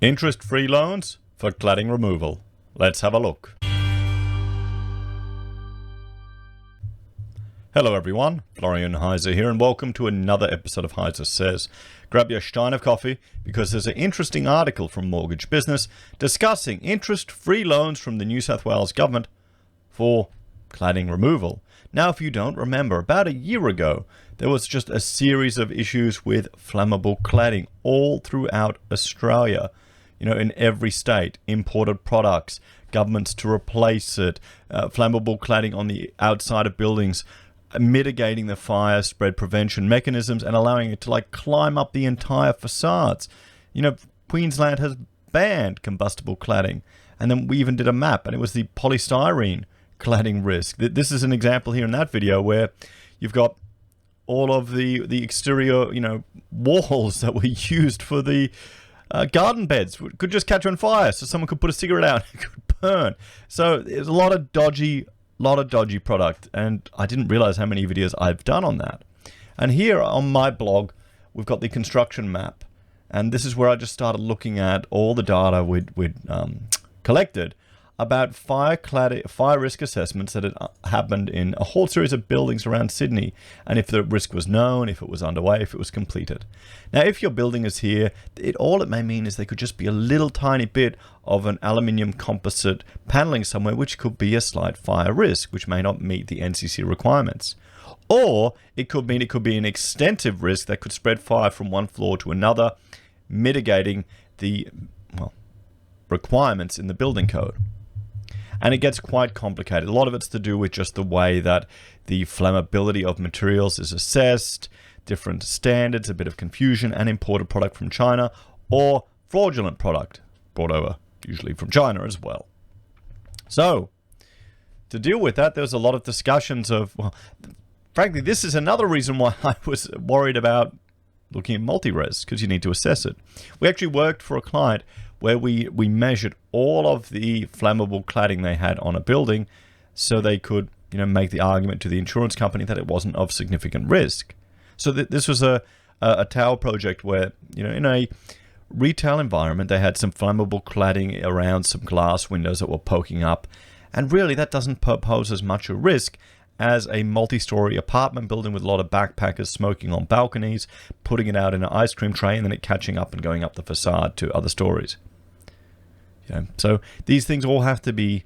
Interest-free loans for cladding removal. Let's have a look. Hello everyone, Florian.Heise here, and welcome to another episode of HeiseSays. Grab your stein of coffee because there's an interesting article from Mortgage Business discussing interest-free loans from the New South Wales government for cladding removal. Now, if you don't remember, about a year ago, there was just a series of issues with flammable cladding all throughout Australia. You know, in every state, imported products, governments to replace it, flammable cladding on the outside of buildings, mitigating the fire spread prevention mechanisms and allowing it to climb up the entire facades. You know, Queensland has banned combustible cladding. And then we even did a map, and it was the polystyrene cladding risk. This is an example here in that video where you've got all of the exterior, walls that were used for the garden beds could just catch on fire, so someone could put a cigarette out and it could burn. So there's a lot of dodgy product, and I didn't realize how many videos I've done on that. And here on my blog, we've got the construction map, and this is where I just started looking at all the data we'd collected about fire risk assessments that had happened in a whole series of buildings around Sydney, and if the risk was known, if it was underway, if it was completed. Now, if your building is here, all it may mean is there could just be a little tiny bit of an aluminium composite paneling somewhere, which could be a slight fire risk, which may not meet the NCC requirements. Or it could mean it could be an extensive risk that could spread fire from one floor to another, mitigating the requirements in the building code. And it gets quite complicated. A lot of it's to do with just the way that the flammability of materials is assessed, different standards, a bit of confusion, and imported product from China, or fraudulent product brought over, usually from China as well. So, to deal with that, there's a lot of discussions of, frankly, this is another reason why I was worried about looking at multi-res, because you need to assess it. We actually worked for a client where we measured all of the flammable cladding they had on a building so they could, make the argument to the insurance company that it wasn't of significant risk. So this was a tower project where, in a retail environment, they had some flammable cladding around some glass windows that were poking up. And really, that doesn't pose as much a risk as a multi-story apartment building with a lot of backpackers smoking on balconies, putting it out in an ice cream tray, and then it catching up and going up the facade to other stories. So these things all have to be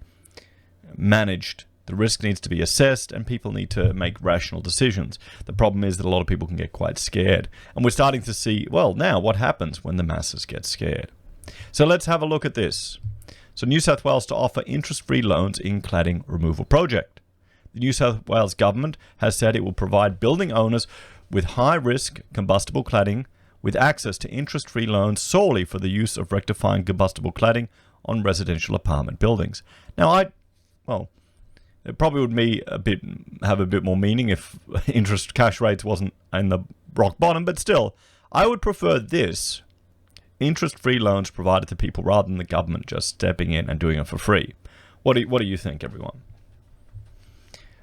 managed. The risk needs to be assessed, and people need to make rational decisions. The problem is that a lot of people can get quite scared. And we're starting to see, now what happens when the masses get scared? So let's have a look at this. So New South Wales to offer interest-free loans in cladding removal project. The New South Wales government has said it will provide building owners with high-risk combustible cladding with access to interest-free loans solely for the use of rectifying combustible cladding on residential apartment buildings. Now, it probably would have a bit more meaning if interest cash rates wasn't in the rock bottom, but still, I would prefer this, interest-free loans provided to people rather than the government just stepping in and doing it for free. What do you think, everyone?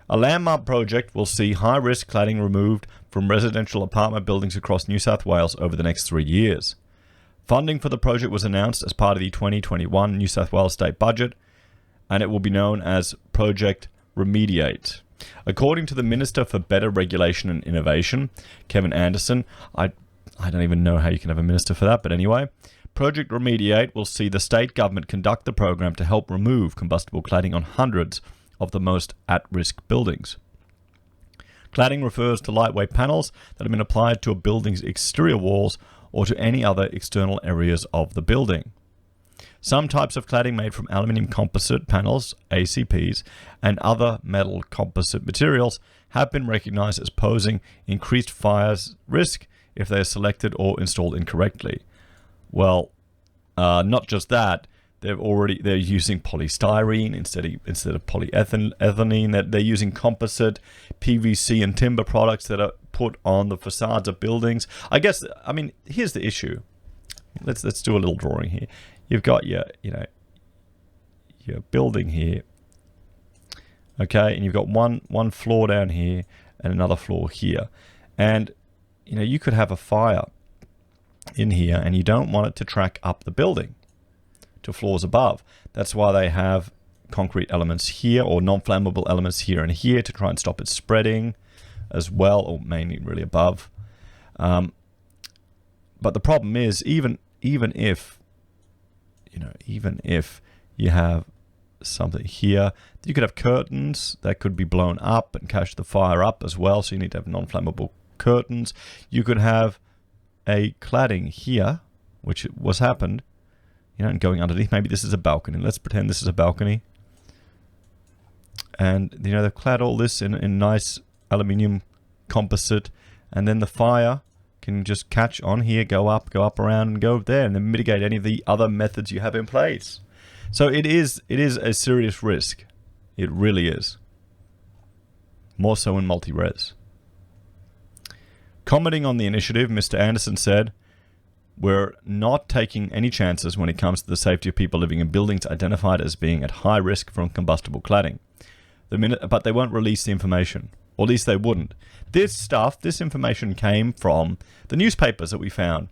A landmark project will see high-risk cladding removed from residential apartment buildings across New South Wales over the next 3 years. Funding for the project was announced as part of the 2021 New South Wales state budget, and it will be known as Project Remediate. According to the Minister for Better Regulation and Innovation, Kevin Anderson, I don't even know how you can have a minister for that, but anyway, Project Remediate will see the state government conduct the program to help remove combustible cladding on hundreds of the most at-risk buildings. Cladding refers to lightweight panels that have been applied to a building's exterior walls or to any other external areas of the building. Some types of cladding made from aluminium composite panels, ACPs, and other metal composite materials have been recognized as posing increased fire risk if they are selected or installed incorrectly. Well, not just that, they're using polystyrene instead of polyethylene. That they're using composite PVC and timber products that are put on the facades of buildings. Here's the issue. Let's do a little drawing here. You've got your building here, okay, and you've got one floor down here and another floor here, and you could have a fire in here, and you don't want it to track up the building. to floors above. That's why they have concrete elements here or non-flammable elements here and here to try and stop it spreading as well, or mainly really above. But the problem is, even if you have something here, you could have curtains that could be blown up and catch the fire up as well, so you need to have non-flammable curtains. You could have a cladding here, which was happened, and going underneath. Maybe this is a balcony. Let's pretend this is a balcony. And, they've clad all this in nice aluminium composite, and then the fire can just catch on here, go up around, and go there, and then mitigate any of the other methods you have in place. So it is a serious risk. It really is. More so in multi-res. Commenting on the initiative, Mr. Anderson said, "We're not taking any chances when it comes to the safety of people living in buildings identified as being at high risk from combustible cladding. But they won't release the information. Or at least they wouldn't. This information came from the newspapers that we found.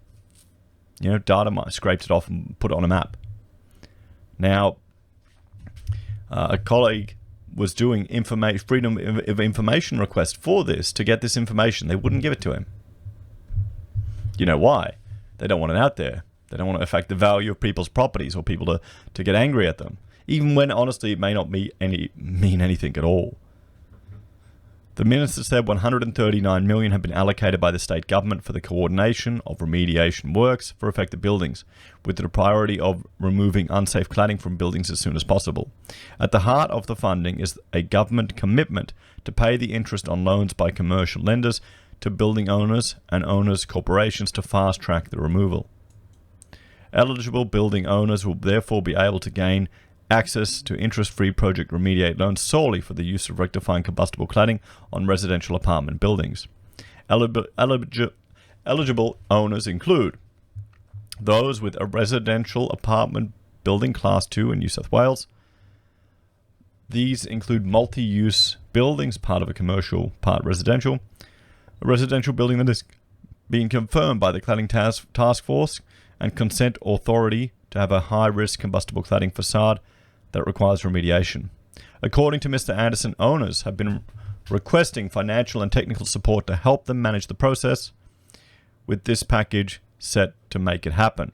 Data scraped it off and put it on a map. Now, a colleague was doing freedom of information request for this to get this information. They wouldn't give it to him. You know why? They don't want it out there. They don't want to affect the value of people's properties or people to get angry at them. Even when, honestly, it may not mean anything at all. The minister said 139 million have been allocated by the state government for the coordination of remediation works for affected buildings, with the priority of removing unsafe cladding from buildings as soon as possible. At the heart of the funding is a government commitment to pay the interest on loans by commercial lenders to building owners and owners' corporations to fast-track the removal. Eligible building owners will therefore be able to gain access to interest-free project remediate loans solely for the use of rectifying combustible cladding on residential apartment buildings. Eligible owners include those with a residential apartment building Class 2 in New South Wales. These include multi-use buildings, part of a commercial, part residential. A residential building that is being confirmed by the cladding task force and consent authority to have a high-risk combustible cladding facade that requires remediation. According to Mr. Anderson, owners have been requesting financial and technical support to help them manage the process, with this package set to make it happen.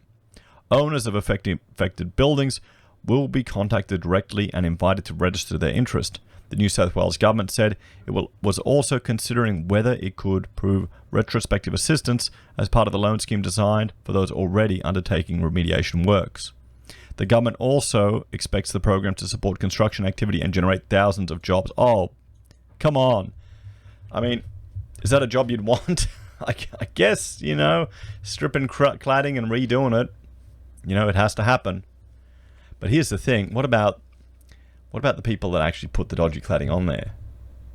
Owners of affected buildings will be contacted directly and invited to register their interest. The New South Wales government said it was also considering whether it could prove retrospective assistance as part of the loan scheme designed for those already undertaking remediation works. The government also expects the program to support construction activity and generate thousands of jobs. Oh, come on. I mean, is that a job you'd want? I guess, stripping cladding and redoing it, it has to happen. But here's the thing. What about the people that actually put the dodgy cladding on there?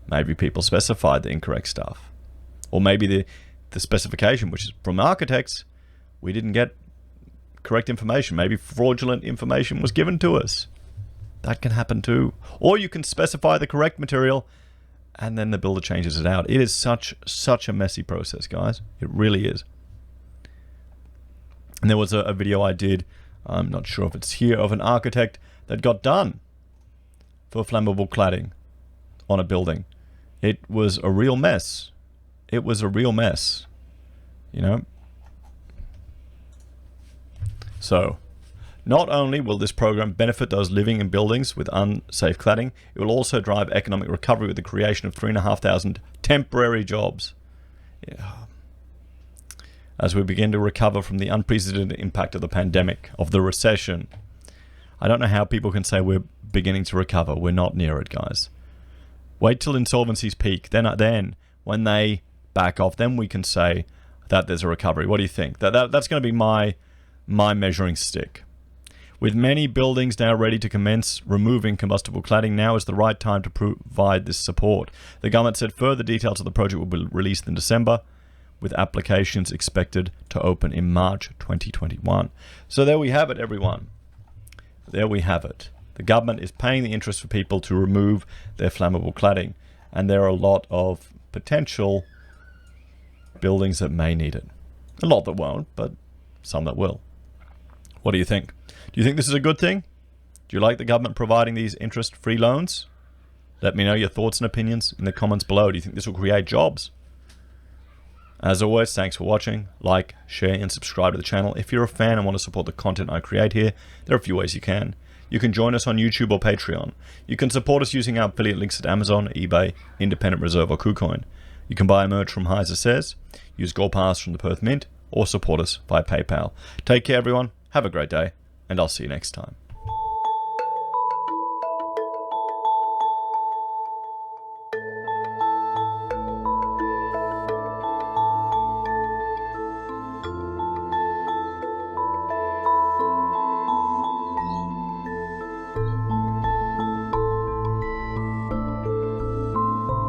Maybe people specified the incorrect stuff. Or maybe the specification, which is from architects, we didn't get correct information. Maybe fraudulent information was given to us. That can happen too. Or you can specify the correct material and then the builder changes it out. It is such a messy process, guys. It really is. And there was a video I did, I'm not sure if it's here, of an architect that got done for flammable cladding on a building. It was a real mess. It was a real mess, So, not only will this program benefit those living in buildings with unsafe cladding, it will also drive economic recovery with the creation of 3,500 temporary jobs. Yeah. As we begin to recover from the unprecedented impact of the pandemic, of the recession. I don't know how people can say we're beginning to recover. We're not near it, guys. Wait till insolvencies peak. Then when they back off, then we can say that there's a recovery. What do you think? That's going to be my measuring stick. With many buildings now ready to commence removing combustible cladding, now is the right time to provide this support. The government said further details of the project will be released in December, with applications expected to open in March 2021. So there we have it, everyone. There we have it. The government is paying the interest for people to remove their flammable cladding, and there are a lot of potential buildings that may need it. A lot that won't, but some that will. What do you think? Do you think this is a good thing? Do you like the government providing these interest-free loans? Let me know your thoughts and opinions in the comments below. Do you think this will create jobs? As always, thanks for watching. Like, share, and subscribe to the channel. If you're a fan and want to support the content I create here, there are a few ways you can. You can join us on YouTube or Patreon. You can support us using our affiliate links at Amazon, eBay, Independent Reserve, or Kucoin. You can buy merch from HeiseSays, use Gold Pass from the Perth Mint, or support us via PayPal. Take care, everyone. Have a great day, and I'll see you next time.